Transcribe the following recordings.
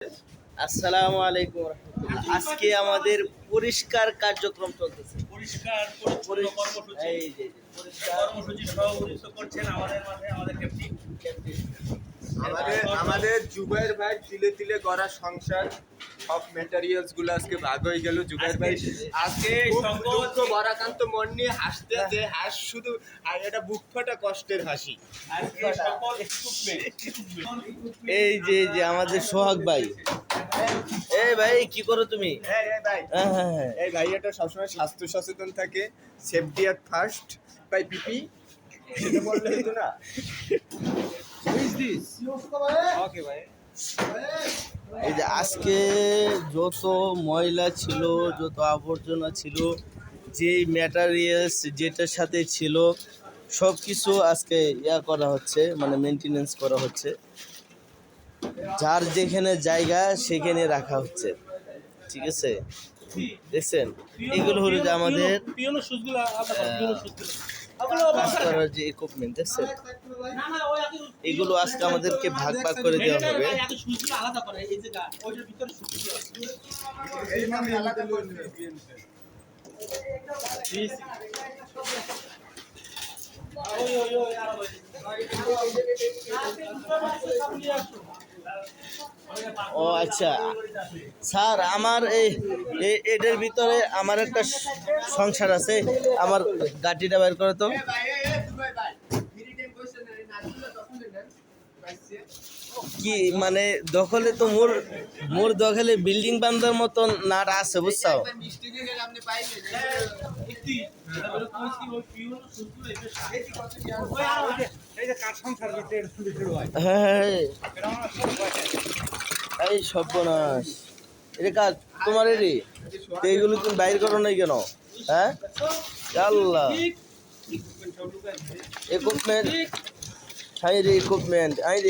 আসসালামু আলাইকুম রাহমাতুল্লাহ। আজকে আমাদের পরিষ্কার কার্যক্রম চলতেছে। পরিষ্কার পরিচ্ছন্ন কর্মসূচি এই যে পরিষ্কার কর্মসূচি সভাপতিত্ব করছেন আমাদের মাঝে আমাদের ক্যাপ্টেন। আমাদের জুবাইর ভাই তিলে তিলে গড়া সংসার সব ম্যাটেরিয়ালস গুলো আজকে ভাগ হয়ে গেল। জুবাইর ভাই আজকে দুঃখ বরাকান্ত মন নিয়ে হাসতে আছে, হাস শুধু আর এটা বুক ফাটা কষ্টের হাসি। আজকে সকল এই যে আমাদের সোহাগ ভাই। এই ভাই কি করো তুমি? এই ভাই, হ্যাঁ হ্যাঁ হ্যাঁ। এই ভাইয়াটা সবসময় স্বাস্থ্য সচেতন থাকে, সেফটি অ্যাট ফার্স্ট বাই পিপি, সেটা বললে হতো না? ওকে ভাই। এই যে আজকে যত ময়লা ছিল, যত আবর্জনা ছিল, যেই ম্যাটেরিয়ালস যেটার সাথে ছিল সব কিছু আজকে করা হচ্ছে, মানে মেনটেনেন্স করা হচ্ছে। যার যেখানে জায়গা সেখানে রাখা হচ্ছে, ঠিক আছে? দেখছেন, এগুলো হলো যে আমাদের পিওনো শুজগুলো আলাদা পিওনো শুজগুলো কাজ করার যে ইকুইপমেন্ট, দেখছেন? এগুলো আজকে আমাদেরকে ভাগ ভাগ করে দেওয়া হবে। শুজগুলো আলাদা করে এই যে ওইটার ভিতরে শুজগুলো আছে এই নামে আলাদা করে ওই আর ও আচ্ছা স্যার, আমার এটার ভিতরে আমার একটা সংসার আছে, আমার গাড়িটা বের করে তো। কি মানে দখলে তো মোর দখলে বিল্ডিং বান্ধার মতন নাট আছে, বুঝছো? হ্যাঁ, এই সর্বনাশ, এটা কাজ তোমার এরি, তো এইগুলো তুমি বাইর করো নাই কেন? হ্যাঁ আল্লাহ, ইকুইপমেন্ট,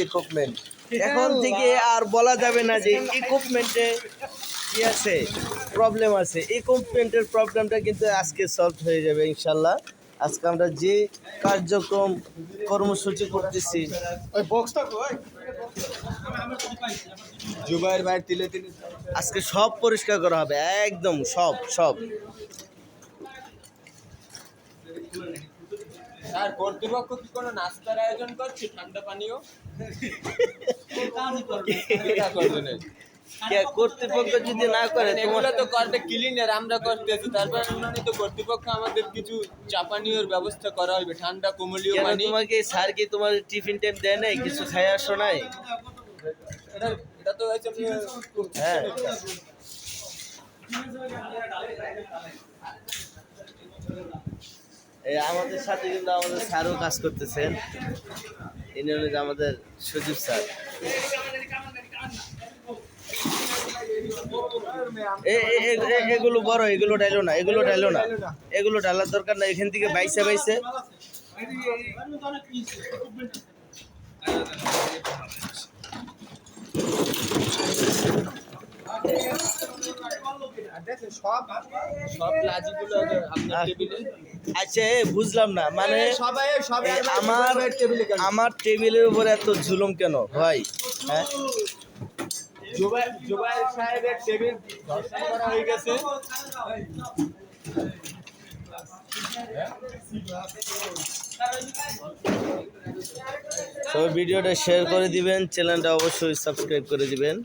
ইকুইপমেন্ট এখন থেকে আর বলা যাবে না যে ইকুইপমেন্টে কি আছে, প্রবলেম আছে। ইকুইপমেন্টের প্রবলেমটা কিন্তু আজকে সলভ হয়ে যাবে ইনশাল্লাহ। আজকে আমরা যে কার্যক্রম কর্মসূচি করতেছি, ওই বক্সটা কই? জুবাইর ভাই তিলে তিলে আজকে সব পরিষ্কার করা হবে, একদম সব। স্যার, কর্তৃপক্ষ কি কোনো নাস্তার আয়োজন করছে? ঠান্ডা পানীয় কর্তৃপক্ষ যদি না করে, এগুলো তো করবে ক্লিনার, আমরা করতেছি। তারপর তো কর্তৃপক্ষ আমাদের কিছু চাপানীয়র ব্যবস্থা করা হবে, ঠান্ডা কোমলীয় পানি। তোমাকে স্যার কি তোমার টিফিন টাইম দেয় নাই, কিছু খাই আসো নাই? এটা তো হচ্ছে হ্যাঁ, এই আমাদের সাথে কিন্তু আমাদের স্যারও কাজ করতেছেন। ইনি হলো যে আমাদের সুদীপ স্যার। এগুলো বড়, এগুলো ডাইলো না, এগুলো ডালার দরকার না, এখান থেকে বাইসে সব লাজিগুলো আপনার টেবিলে। আচ্ছা, বুঝলাম না, মানে সবাই আমার টেবিলের উপরে এত ঝুলুম কেন ভাই? হ্যাঁ, জুবাইর সাহেবের টেবিল ধর্ষণ করা হয়ে গেছে। সবাই ভিডিওটা শেয়ার করে দিবেন, চ্যানেলটা অবশ্যই সাবস্ক্রাইব করে দিবেন।